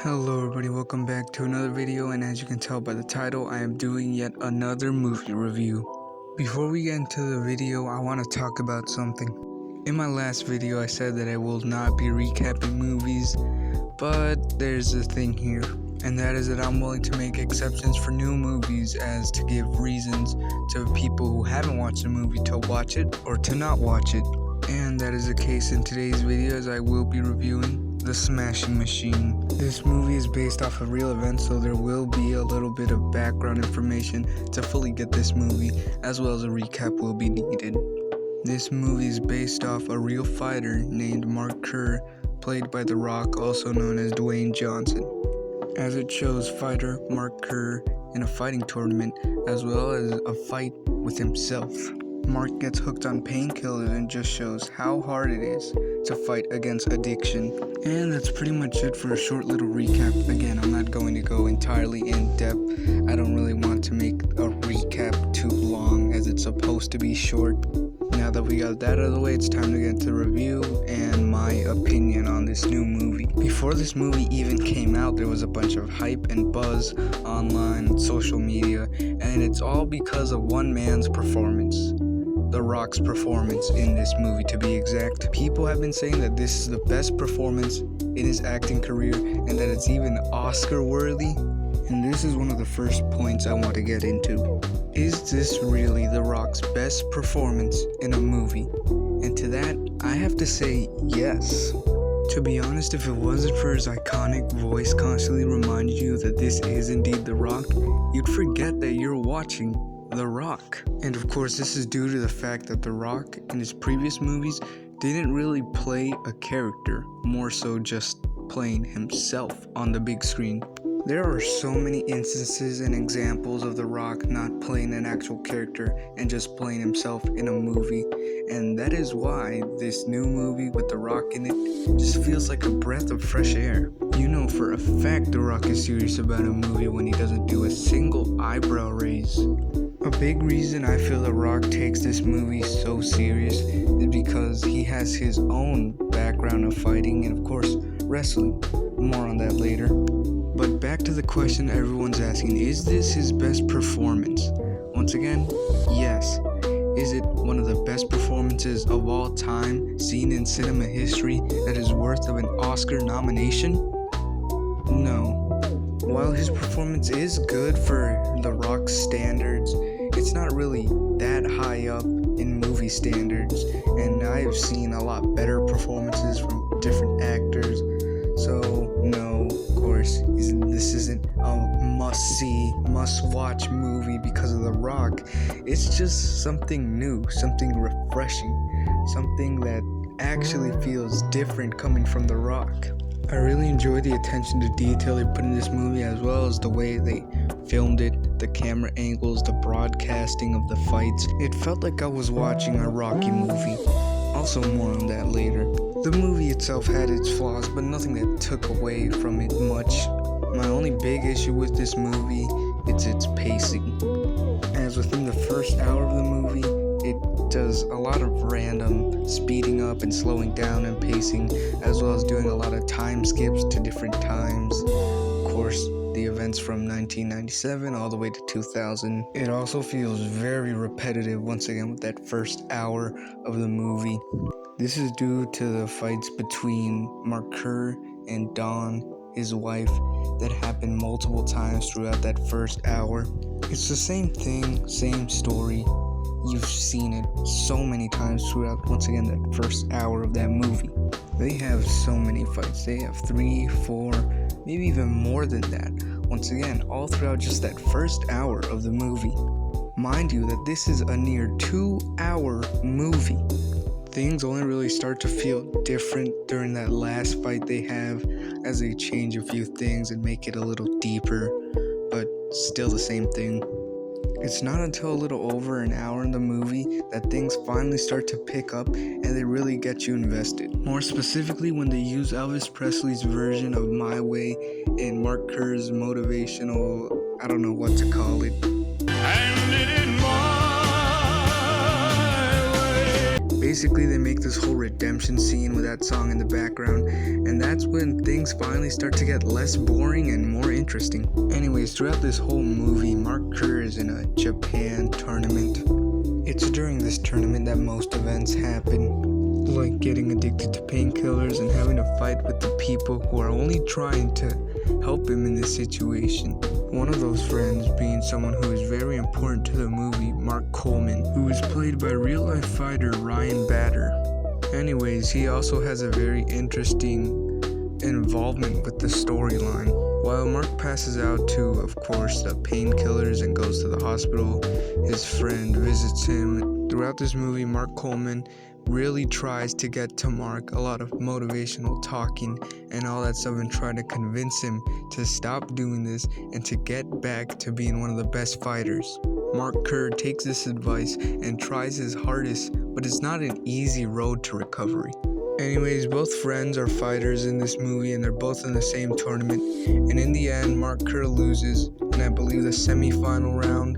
Hello everybody, welcome back to another video, and as you can tell by the title, I am doing yet another movie review. Before we get into the video, I want to talk about something. In my last video, I said that I will not be recapping movies, but there's a thing here, and that is that I'm willing to make exceptions for new movies as to give reasons to people who haven't watched a movie to watch it or to not watch it. And that is the case in today's video, as I will be reviewing The Smashing Machine. This movie is based off of real events, so there will be a little bit of background information to fully get this movie, as well as a recap will be needed. This movie is based off a real fighter named Mark Kerr, played by The Rock, also known as Dwayne Johnson, as it shows fighter Mark Kerr in a fighting tournament, as well as a fight with himself. Mark gets hooked on painkillers and just shows how hard it is to fight against addiction. And that's pretty much it for a short little recap. Again, I'm not going to go entirely in depth. I don't really want to make a recap too long, as it's supposed to be short. Now that we got that out of the way, it's time to get into the review and my opinion on this new movie. Before this movie even came out, there was a bunch of hype and buzz online, social media, and it's all because of one man's performance. The Rock's performance in this movie, to be exact. People have been saying that this is the best performance in his acting career and that it's even Oscar worthy. And this is one of the first points I want to get into. Is this really The Rock's best performance in a movie? And to that, I have to say yes. To be honest, if it wasn't for his iconic voice constantly reminding you that this is indeed The Rock, you'd forget that you're watching The Rock. And of course, this is due to the fact that The Rock in his previous movies didn't really play a character, more so just playing himself on the big screen. There are so many instances and examples of The Rock not playing an actual character and just playing himself in a movie, and that is why this new movie with The Rock in it just feels like a breath of fresh air. You know for a fact The Rock is serious about a movie when he doesn't do a single eyebrow raise. A big reason I feel The Rock takes this movie so serious is because he has his own background of fighting and of course wrestling. More on that later. But back to the question everyone's asking, is this his best performance? Once again, yes. Is it one of the best performances of all time seen in cinema history that is worth of an Oscar nomination? No. While his performance is good for The Rock's standards, it's not really that high up in movie standards, and I've seen a lot better performances from different actors. So no, of course, this isn't a must-see, must-watch movie because of The Rock. It's just something new, something refreshing, something that actually feels different coming from The Rock. I really enjoy the attention to detail they put in this movie, as well as the way they filmed it, the camera angles, the broadcasting of the fights. It felt like I was watching a Rocky movie. Also more on that later. The movie itself had its flaws, but nothing that took away from it much. My only big issue with this movie is its pacing. As within the first hour of the movie, it does a lot of random speeding up and slowing down and pacing, as well as doing a lot of time skips to different times. Of course, the events from 1997 all the way to 2000. It also feels very repetitive once again with that first hour of the movie. This is due to the fights between Mark Kerr and Dawn, his wife, that happened multiple times throughout that first hour. It's the same thing, same story. You've seen it so many times throughout, once again, that first hour of that movie. They have so many fights. They have 3, 4, maybe even more than that. Once again, all throughout just that first hour of the movie. Mind you that this is a near 2-hour movie. Things only really start to feel different during that last fight they have, as they change a few things and make it a little deeper, but still the same thing. It's not until a little over an hour in the movie that things finally start to pick up and they really get you invested. More specifically, when they use Elvis Presley's version of My Way and Mark Kerr's motivational, I don't know what to call it. Basically, they make this whole redemption scene with that song in the background, and that's when things finally start to get less boring and more interesting. Anyways, throughout this whole movie, Mark Kerr is in a Japan tournament. It's during this tournament that most events happen, like getting addicted to painkillers and having to fight with the people who are only trying to help him in this situation. One of those friends being someone who is very important to the movie, Mark Coleman, who is played by real-life fighter Ryan Bader. Anyways, he also has a very interesting involvement with the storyline. While Mark passes out to, of course, the painkillers and goes to the hospital, his friend visits him. Throughout this movie, Mark Coleman really tries to get to Mark a lot of motivational talking and all that stuff and try to convince him to stop doing this and to get back to being one of the best fighters. Mark Kerr takes this advice and tries his hardest, but it's not an easy road to recovery. Anyways, both friends are fighters in this movie and they're both in the same tournament, and in the end, Mark Kerr loses, and I believe the semi-final round,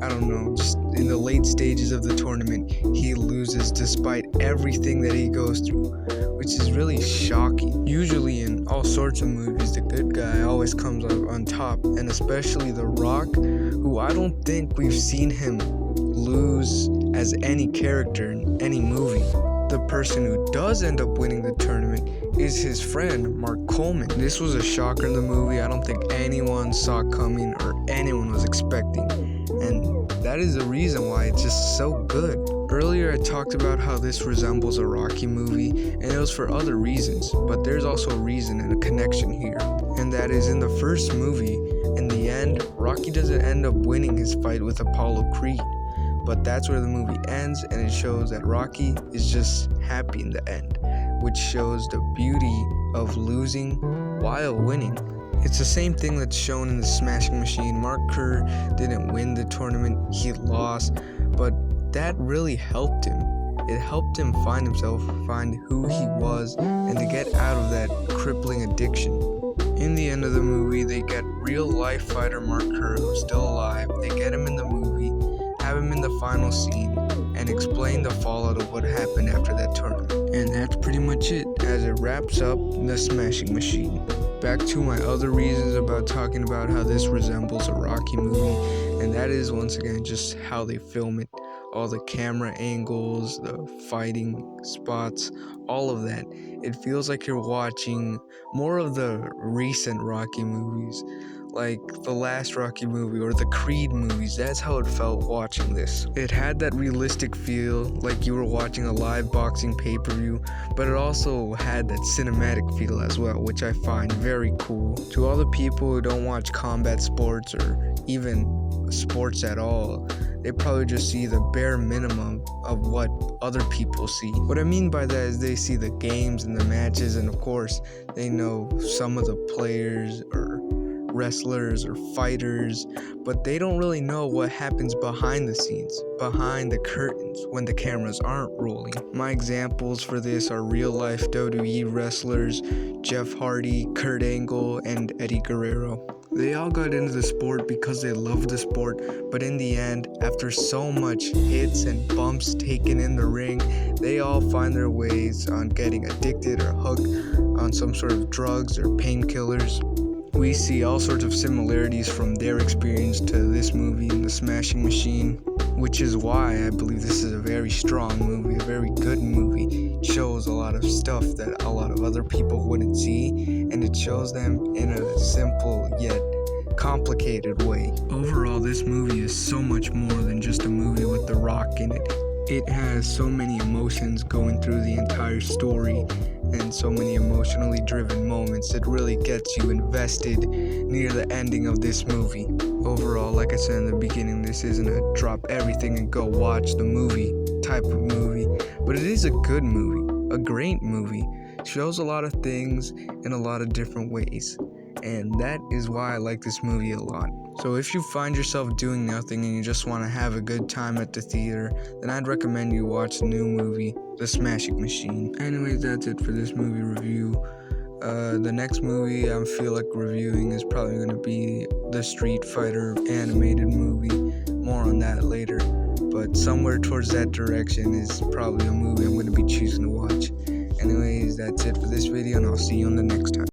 I don't know, just in the late stages of the tournament, he loses despite everything that he goes through, which is really shocking. Usually in all sorts of movies, the good guy always comes out on top, and especially The Rock, who I don't think we've seen him lose as any character in any movie. The person who does end up winning the tournament is his friend, Mark Coleman. This was a shocker in the movie. I don't think anyone saw coming or anyone was expecting. And that is the reason why it's just so good. Earlier I talked about how this resembles a Rocky movie, and it was for other reasons, but there's also a reason and a connection here. And that is, in the first movie, in the end, Rocky doesn't end up winning his fight with Apollo Creed. But that's where the movie ends, and it shows that Rocky is just happy in the end, which shows the beauty of losing while winning. It's the same thing that's shown in The Smashing Machine. Mark Kerr didn't win the tournament, he lost, but that really helped him. It helped him find himself, find who he was, and to get out of that crippling addiction. In the end of the movie, they get real-life fighter Mark Kerr, who's still alive. They get him in the movie, have him in the final scene, and explain the fallout of what happened after that tournament. And that's pretty much it, as it wraps up The Smashing Machine. Back to my other reasons about talking about how this resembles a Rocky movie, and that is, once again, just how they film it. All the camera angles, the fighting spots, all of that. It feels like you're watching more of the recent Rocky movies, like the last Rocky movie or the Creed movies. That's how it felt watching this. It had that realistic feel, like you were watching a live boxing pay-per-view, but it also had that cinematic feel as well, which I find very cool. To all the people who don't watch combat sports or even sports at all, they probably just see the bare minimum of what other people see. What I mean by that is they see the games and the matches, and of course they know some of the players or wrestlers or fighters, but they don't really know what happens behind the scenes, behind the curtains, when the cameras aren't rolling. My examples for this are real-life WWE wrestlers Jeff Hardy, Kurt Angle, and Eddie Guerrero. They all got into the sport because they loved the sport, but in the end, after so much hits and bumps taken in the ring, they all find their ways on getting addicted or hooked on some sort of drugs or painkillers. We see all sorts of similarities from their experience to this movie in The Smashing Machine, which is why I believe this is a very strong movie, a very good movie. It shows a lot of stuff that a lot of other people wouldn't see, and it shows them in a simple yet complicated way. Overall, this movie is so much more than just a movie with The Rock in it. It has so many emotions going through the entire story, and so many emotionally driven moments that really gets you invested near the ending of this movie. Overall, like I said in the beginning, this isn't a drop everything and go watch the movie type of movie, but it is a good movie, a great movie. It shows a lot of things in a lot of different ways, and that is why I like this movie a lot. So if you find yourself doing nothing and you just want to have a good time at the theater, then I'd recommend you watch the new movie, The Smashing Machine. Anyways, that's it for this movie review. The next movie I feel like reviewing is probably going to be the Street Fighter animated movie. More on that later. but somewhere towards that direction is probably a movie I'm going to be choosing to watch. Anyways, that's it for this video, and I'll see you on the next time.